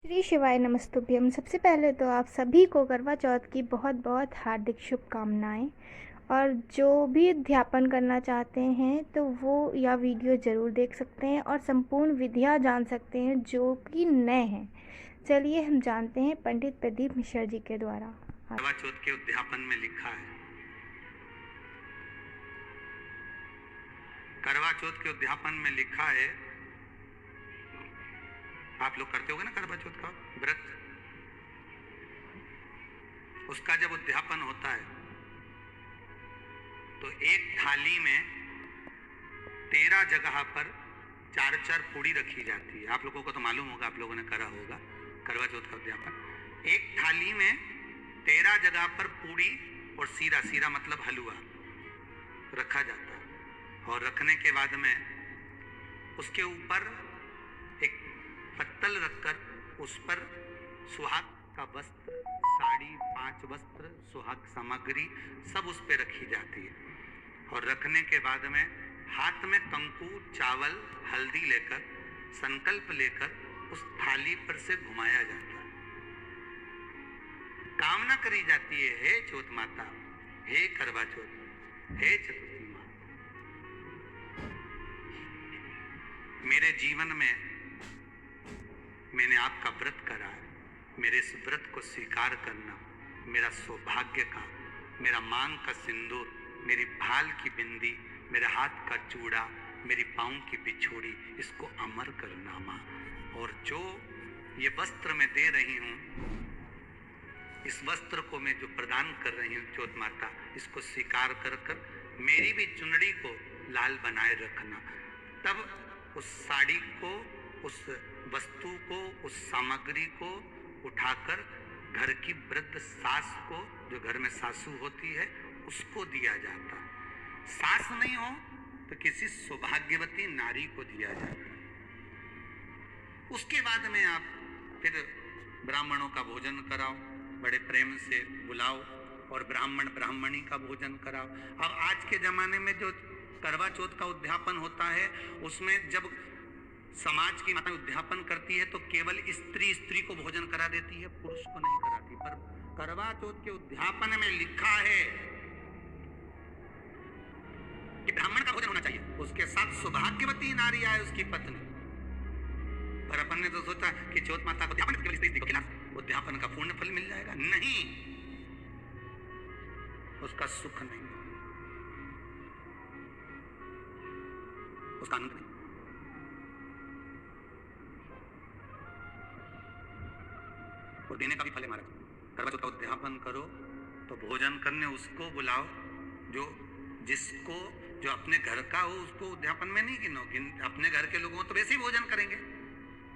श्री शिवाय नमस्तुभ्यम। सबसे पहले तो आप सभी को करवा चौथ की बहुत बहुत हार्दिक शुभकामनाएं। और जो भी अध्यापन करना चाहते हैं तो वो यह वीडियो ज़रूर देख सकते हैं और संपूर्ण विधियां जान सकते हैं जो कि नए हैं। चलिए हम जानते हैं पंडित प्रदीप मिश्रा जी के द्वारा। करवा चौथ के उद्यापन में लिखा है, करवा चौथ के उद्यापन में लिखा है, आप लोग करते होगे ना करवा चौथ का व्रत। उसका जब उद्यापन होता है तो एक थाली में 13 जगह पर 4-4 पूड़ी रखी जाती है। आप लोगों को तो मालूम होगा, आप लोगों ने करा होगा करवा चौथ का उद्यापन। एक थाली में 13 जगह पर पूड़ी और सीरा, सीरा मतलब हलवा रखा जाता है। और रखने के बाद में उसके ऊपर एक पत्तल रखकर उस पर सुहाग का वस्त्र, साड़ी, 5 वस्त्र, सुहाग सामग्री सब उस पर रखी जाती है। और रखने के बाद में हाथ में कंकु, चावल, हल्दी लेकर, संकल्प लेकर उस थाली पर से घुमाया जाता है। कामना करी जाती है, हे चौथ माता, हे करवा चौथ, हे चतुर्थी माँ, मेरे जीवन में मैंने आपका व्रत करा है, मेरे इस व्रत को स्वीकार करना, मेरा सौभाग्य का, मेरा मांग का सिंदूर, मेरी भाल की बिंदी, मेरे हाथ का चूड़ा, मेरी पाँव की बिछोड़ी, इसको अमर करना माँ। और जो ये वस्त्र मैं दे रही हूँ, इस वस्त्र को मैं जो प्रदान कर रही हूँ चौथ माता, इसको स्वीकार कर कर मेरी भी चुनड़ी को लाल बनाए रखना। तब उस साड़ी को, उस वस्तु को, उस सामग्री को उठाकर घर की वृद्ध सास को, जो घर में सासू होती है, उसको दिया जाता है। सास नहीं हो तो किसी सौभाग्यवती नारी को दिया जाता है। उसके बाद में आप फिर ब्राह्मणों का भोजन कराओ, बड़े प्रेम से बुलाओ और ब्राह्मण ब्राह्मणी का भोजन कराओ। अब आज के जमाने में जो करवा चौथ का उद्यापन होता है, उसमें जब समाज की माता उद्यापन करती है तो केवल स्त्री को भोजन करा देती है, पुरुष को नहीं कराती। पर करवा चौथ के उद्यापन में लिखा है कि ब्राह्मण का भोजन होना चाहिए, उसके साथ सौभाग्यवती नारी आए, उसकी पत्नी। पर अपन ने तो सोचा कि चौथ माता को उद्यापन केवल स्त्री को खिला, उद्यापन का पूर्ण फल मिल जाएगा। नहीं, उसका सुख नहीं, उसका आनंद नहीं। और देने का भी फल है महाराज। करवा चौथ का उद्यापन करो तो भोजन करने उसको बुलाओ जिसको, जो अपने घर का हो, उसको उद्यापन में नहीं गिनो। अपने घर के लोगों तो वैसे ही भोजन करेंगे,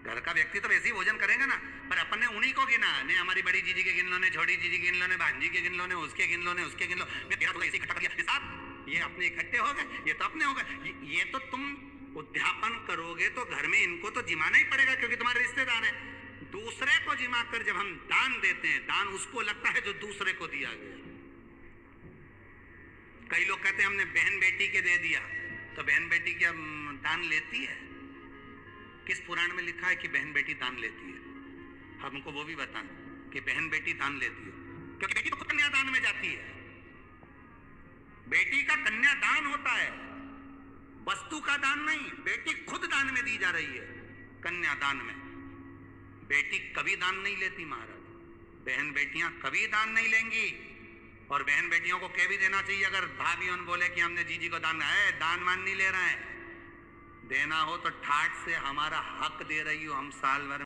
घर का व्यक्ति तो वैसे ही भोजन करेंगे ना। पर अपन ने उन्हीं को गिना, ने हमारी बड़ी जीजी के गिन लो, ने छोटी जीजी गिन लो, ने भांजी के गिन लो, ने उसके गिन लो, ने उसके गिन लो, मैं तेरा तो ऐसे इकट्ठा कर दिया साहब, ये अपने इकट्ठे हो गए, ये तो अपने हो गए। ये तो तुम उद्यापन करोगे तो घर में इनको तो जिमाना ही पड़ेगा, क्योंकि तुम्हारे रिश्तेदार है। दूसरे को जिमा कर जब हम दान देते हैं, दान उसको लगता है जो दूसरे को दिया गया। कई लोग कहते हैं हमने बहन बेटी के दे दिया, तो बहन बेटी क्या दान लेती है? किस पुराण में लिखा है कि बहन बेटी दान लेती है? हमको वो भी बताना कि बहन बेटी दान लेती है, क्योंकि बेटी तो खुद कन्यादान में जाती है। बेटी का कन्यादान होता है, वस्तु का दान नहीं। बेटी खुद दान में दी जा रही है, कन्यादान में। बेटी कभी दान नहीं लेती महाराज, बहन बेटियां कभी दान नहीं लेंगी। और बहन बेटियों को कह भी देना चाहिए, अगर भाभी उन बोले कि हमने जीजी को दान है, दान मान नहीं ले रहे हैं, देना हो तो ठाट से हमारा हक दे रही हो, हम साल भर